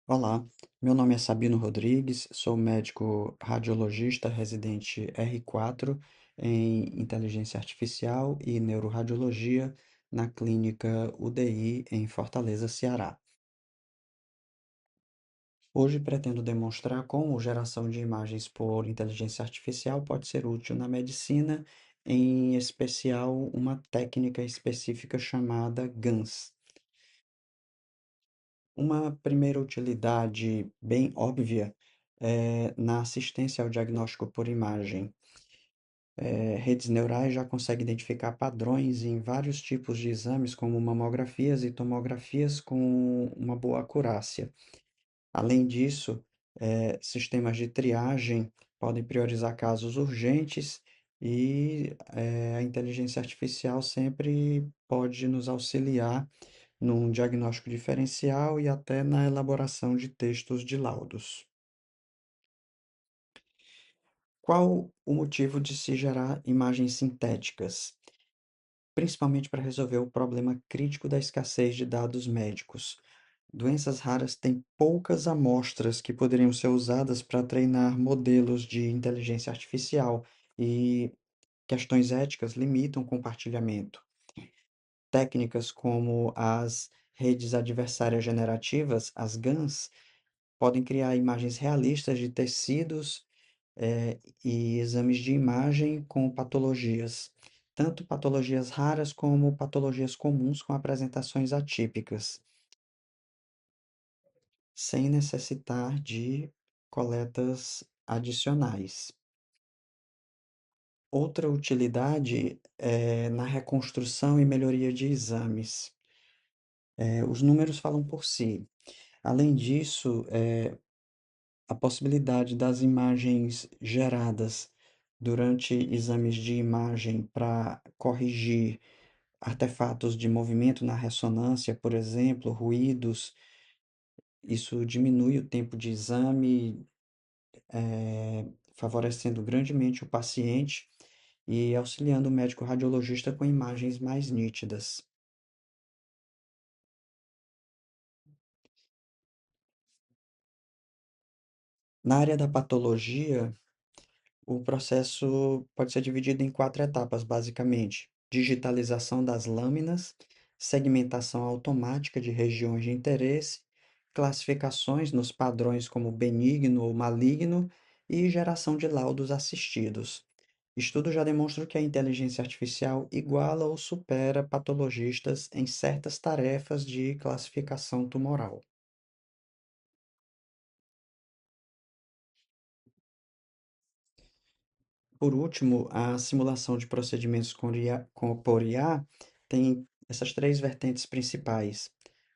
Olá, meu nome é Sabino Rodrigues, sou médico radiologista residente R4 em Inteligência Artificial e Neuroradiologia na Clínica UDI em Fortaleza, Ceará. Hoje pretendo demonstrar como geração de imagens por inteligência artificial pode ser útil na medicina, em especial uma técnica específica chamada GANS. Uma primeira utilidade bem óbvia é na assistência ao diagnóstico por imagem. Redes neurais já conseguem identificar padrões em vários tipos de exames, como mamografias e tomografias, com uma boa acurácia. Além disso, sistemas de triagem podem priorizar casos urgentes e a inteligência artificial sempre pode nos auxiliar num diagnóstico diferencial e até na elaboração de textos de laudos. Qual o motivo de se gerar imagens sintéticas? Principalmente para resolver o problema crítico da escassez de dados médicos. Doenças raras têm poucas amostras que poderiam ser usadas para treinar modelos de inteligência artificial e questões éticas limitam o compartilhamento. Técnicas como as redes adversárias generativas, as GANs, podem criar imagens realistas de tecidos, e exames de imagem com patologias, tanto patologias raras como patologias comuns com apresentações atípicas, sem necessitar de coletas adicionais. Outra utilidade é na reconstrução e melhoria de exames. Os números falam por si. Além disso, a possibilidade das imagens geradas durante exames de imagem para corrigir artefatos de movimento na ressonância, por exemplo, ruídos, isso diminui o tempo de exame, favorecendo grandemente o paciente e auxiliando o médico radiologista com imagens mais nítidas. Na área da patologia, o processo pode ser dividido em quatro etapas, basicamente: digitalização das lâminas, segmentação automática de regiões de interesse, classificações nos padrões como benigno ou maligno e geração de laudos assistidos. Estudos já demonstram que a inteligência artificial iguala ou supera patologistas em certas tarefas de classificação tumoral. Por último, a simulação de procedimentos por IA tem essas três vertentes principais.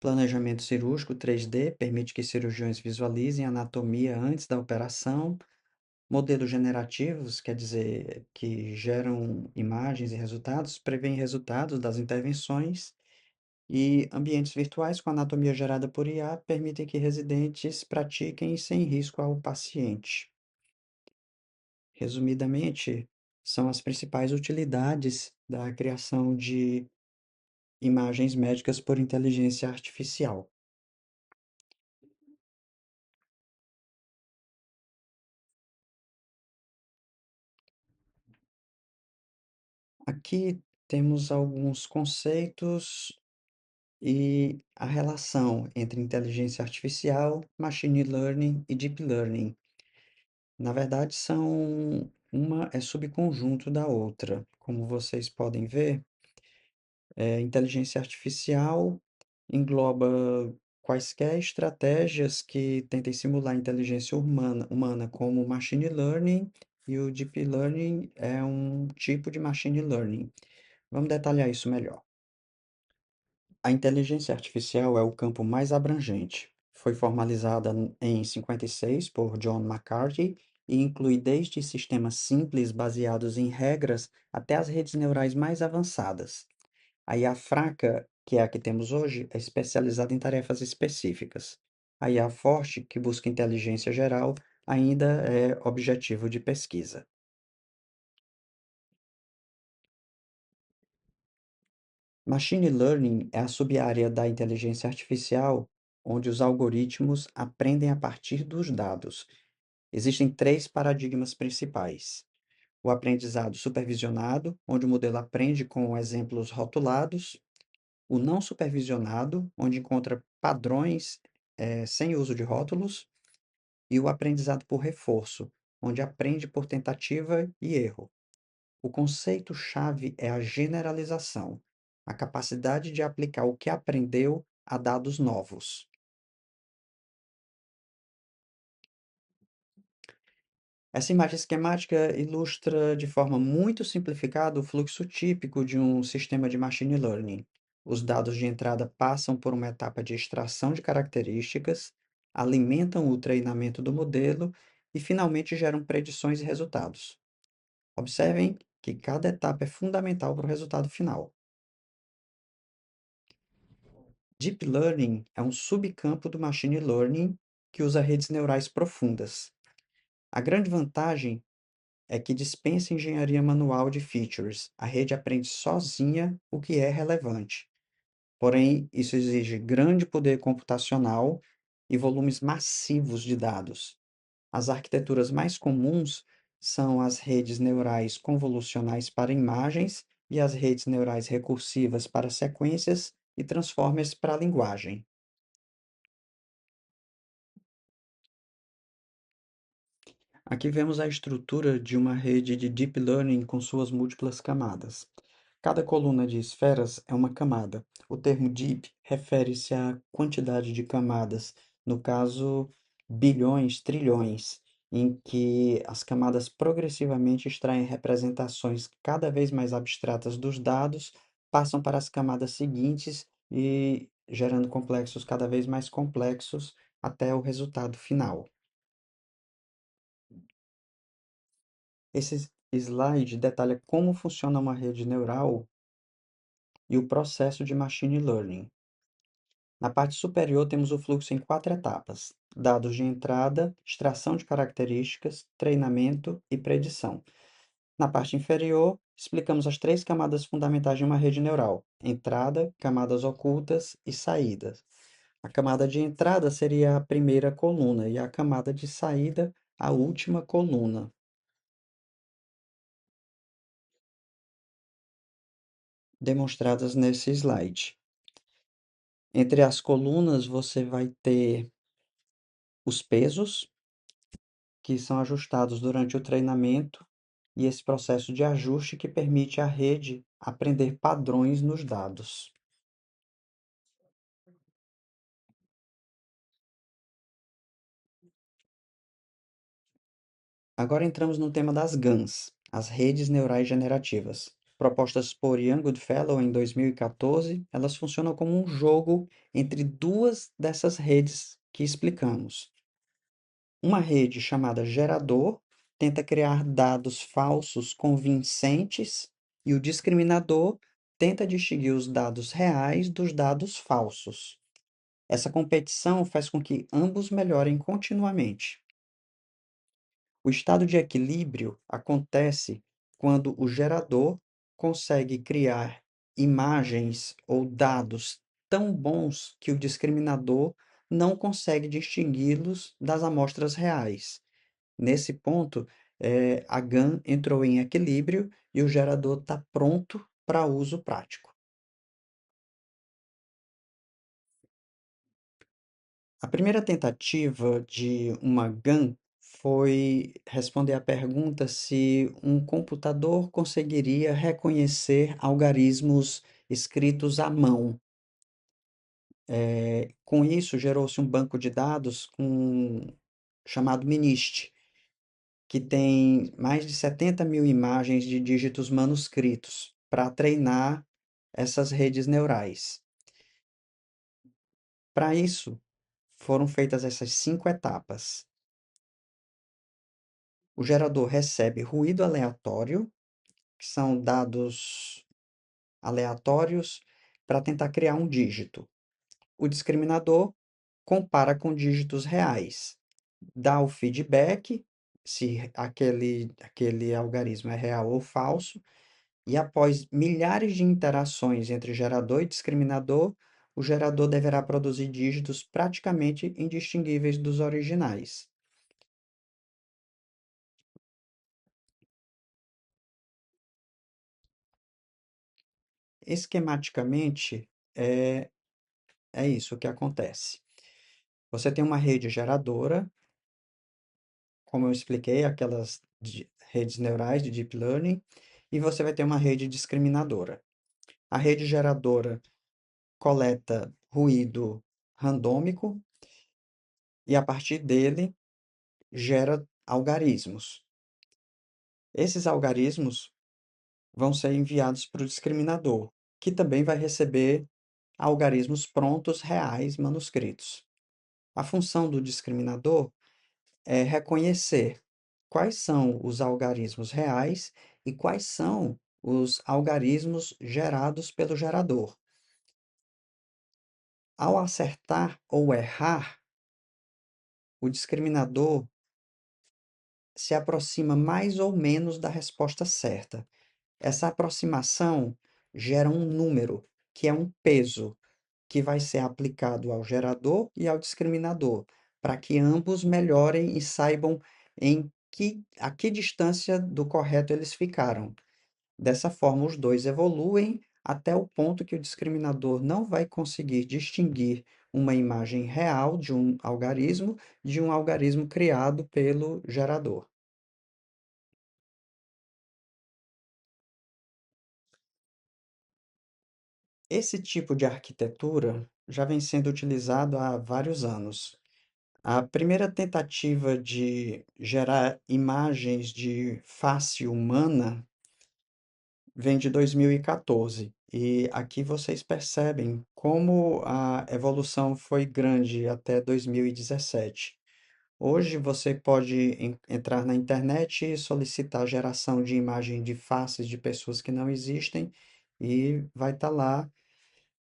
Planejamento cirúrgico 3D permite que cirurgiões visualizem a anatomia antes da operação. Modelos generativos, quer dizer, que geram imagens e resultados, prevêem resultados das intervenções. E ambientes virtuais com anatomia gerada por IA permitem que residentes pratiquem sem risco ao paciente. Resumidamente, são as principais utilidades da criação de imagens médicas por inteligência artificial. Aqui temos alguns conceitos e a relação entre inteligência artificial, machine learning e deep learning. Na verdade, uma é subconjunto da outra. Como vocês podem ver, inteligência artificial engloba quaisquer estratégias que tentem simular a inteligência humana, como o machine learning, e o deep learning é um tipo de machine learning. Vamos detalhar isso melhor. A inteligência artificial é o campo mais abrangente. Foi formalizada em 56 por John McCarthy e inclui desde sistemas simples baseados em regras até as redes neurais mais avançadas. A IA fraca, que é a que temos hoje, é especializada em tarefas específicas. A IA forte, que busca inteligência geral, ainda é objetivo de pesquisa. Machine Learning é a sub-área da inteligência artificial onde os algoritmos aprendem a partir dos dados. Existem três paradigmas principais: o aprendizado supervisionado, onde o modelo aprende com exemplos rotulados; o não supervisionado, onde encontra padrões, sem uso de rótulos; e o aprendizado por reforço, onde aprende por tentativa e erro. O conceito-chave é a generalização, a capacidade de aplicar o que aprendeu a dados novos. Essa imagem esquemática ilustra de forma muito simplificada o fluxo típico de um sistema de machine learning. Os dados de entrada passam por uma etapa de extração de características, alimentam o treinamento do modelo e finalmente geram predições e resultados. Observem que cada etapa é fundamental para o resultado final. Deep Learning é um subcampo do Machine Learning que usa redes neurais profundas. A grande vantagem é que dispensa engenharia manual de features. A rede aprende sozinha o que é relevante. Porém, isso exige grande poder computacional e volumes massivos de dados. As arquiteturas mais comuns são as redes neurais convolucionais para imagens e as redes neurais recursivas para sequências e transformers para a linguagem. Aqui vemos a estrutura de uma rede de deep learning com suas múltiplas camadas. Cada coluna de esferas é uma camada. O termo deep refere-se à quantidade de camadas, no caso, bilhões, trilhões, em que as camadas progressivamente extraem representações cada vez mais abstratas dos dados, passam para as camadas seguintes e gerando complexos cada vez mais complexos até o resultado final. Esse slide detalha como funciona uma rede neural e o processo de machine learning. Na parte superior, temos o fluxo em quatro etapas: dados de entrada, extração de características, treinamento e predição. Na parte inferior, explicamos as três camadas fundamentais de uma rede neural: entrada, camadas ocultas e saídas. A camada de entrada seria a primeira coluna e a camada de saída, a última coluna, demonstradas nesse slide. Entre as colunas, você vai ter os pesos, que são ajustados durante o treinamento, e esse processo de ajuste que permite à rede aprender padrões nos dados. Agora entramos no tema das GANs, as redes neurais generativas. Propostas por Ian Goodfellow em 2014, elas funcionam como um jogo entre duas dessas redes que explicamos. Uma rede chamada gerador tenta criar dados falsos convincentes e o discriminador tenta distinguir os dados reais dos dados falsos. Essa competição faz com que ambos melhorem continuamente. O estado de equilíbrio acontece quando o gerador consegue criar imagens ou dados tão bons que o discriminador não consegue distingui-los das amostras reais. Nesse ponto, a GAN entrou em equilíbrio e o gerador está pronto para uso prático. A primeira tentativa de uma GAN foi responder à pergunta se um computador conseguiria reconhecer algarismos escritos à mão. Com isso, gerou-se um banco de dados chamado MNIST, que tem mais de 70 mil imagens de dígitos manuscritos para treinar essas redes neurais. Para isso, foram feitas essas 5 etapas. O gerador recebe ruído aleatório, que são dados aleatórios, para tentar criar um dígito. O discriminador compara com dígitos reais, dá o feedback, se aquele algarismo é real ou falso, e após milhares de interações entre gerador e discriminador, o gerador deverá produzir dígitos praticamente indistinguíveis dos originais. Esquematicamente, é isso que acontece. Você tem uma rede geradora, como eu expliquei, aquelas redes neurais de deep learning, e você vai ter uma rede discriminadora. A rede geradora coleta ruído randômico e a partir dele gera algarismos. Esses algarismos vão ser enviados para o discriminador, que também vai receber algarismos prontos reais manuscritos. A função do discriminador é reconhecer quais são os algarismos reais e quais são os algarismos gerados pelo gerador. Ao acertar ou errar, o discriminador se aproxima mais ou menos da resposta certa. Essa aproximação gera um número, que é um peso, que vai ser aplicado ao gerador e ao discriminador, para que ambos melhorem e saibam a que distância do correto eles ficaram. Dessa forma, os dois evoluem até o ponto que o discriminador não vai conseguir distinguir uma imagem real de um algarismo criado pelo gerador. Esse tipo de arquitetura já vem sendo utilizado há vários anos. A primeira tentativa de gerar imagens de face humana vem de 2014. E aqui vocês percebem como a evolução foi grande até 2017. Hoje você pode entrar na internet e solicitar a geração de imagem de faces de pessoas que não existem e vai estar lá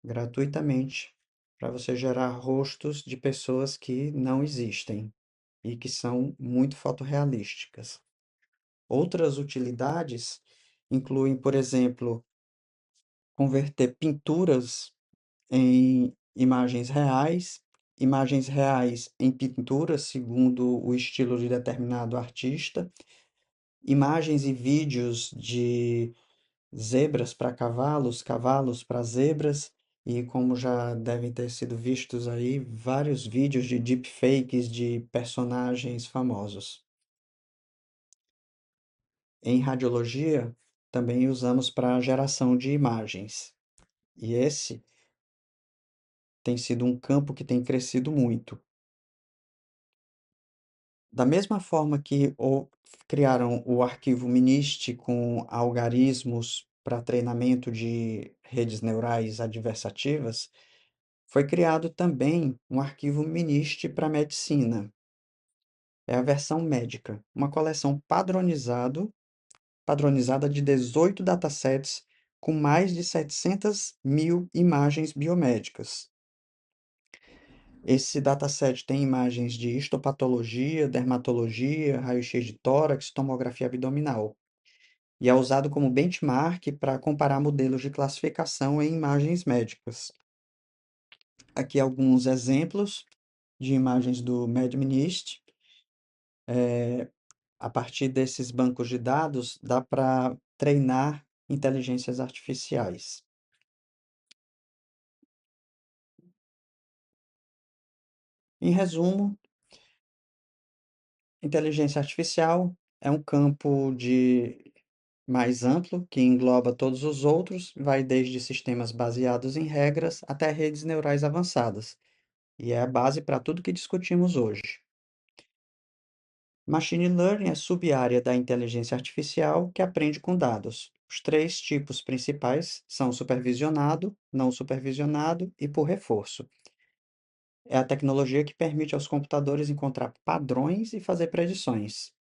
gratuitamente para você gerar rostos de pessoas que não existem e que são muito fotorrealísticas. Outras utilidades incluem, por exemplo, converter pinturas em imagens reais em pinturas segundo o estilo de determinado artista, imagens e vídeos de zebras para cavalos, cavalos para zebras, e como já devem ter sido vistos aí, vários vídeos de deepfakes de personagens famosos. Em radiologia, também usamos para geração de imagens. E esse tem sido um campo que tem crescido muito. Da mesma forma que criaram o arquivo MNIST com algarismos para treinamento de redes neurais adversativas, foi criado também um arquivo MNIST para medicina. É a versão médica, uma coleção padronizada de 18 datasets com mais de 700 mil imagens biomédicas. Esse dataset tem imagens de histopatologia, dermatologia, raio-x de tórax, tomografia abdominal. E é usado como benchmark para comparar modelos de classificação em imagens médicas. Aqui alguns exemplos de imagens do MedMnist. A partir desses bancos de dados, dá para treinar inteligências artificiais. Em resumo, inteligência artificial é um campo de mais amplo que engloba todos os outros, vai desde sistemas baseados em regras até redes neurais avançadas, e é a base para tudo que discutimos hoje. Machine Learning é sub-área da inteligência artificial que aprende com dados. Os três tipos principais são supervisionado, não supervisionado e por reforço. É a tecnologia que permite aos computadores encontrar padrões e fazer predições.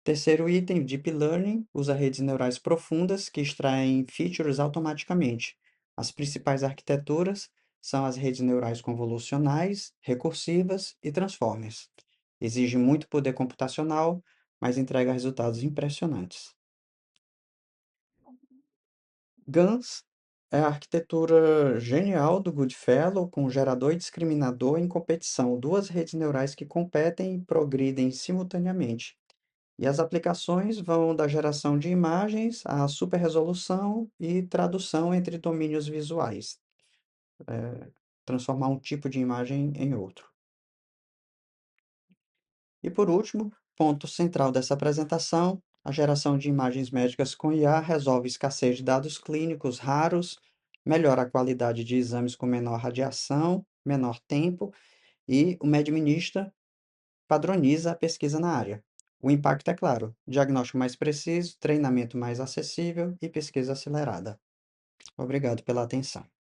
Terceiro item, Deep Learning, usa redes neurais profundas que extraem features automaticamente. As principais arquiteturas são as redes neurais convolucionais, recursivas e transformers. Exige muito poder computacional, mas entrega resultados impressionantes. GANs É a arquitetura genial do Goodfellow, com gerador e discriminador em competição, duas redes neurais que competem e progridem simultaneamente. E as aplicações vão da geração de imagens à superresolução e tradução entre domínios visuais, transformar um tipo de imagem em outro. E por último, ponto central dessa apresentação, a geração de imagens médicas com IA resolve escassez de dados clínicos raros, melhora a qualidade de exames com menor radiação, menor tempo, e o medminista padroniza a pesquisa na área. O impacto é claro: diagnóstico mais preciso, treinamento mais acessível e pesquisa acelerada. Obrigado pela atenção.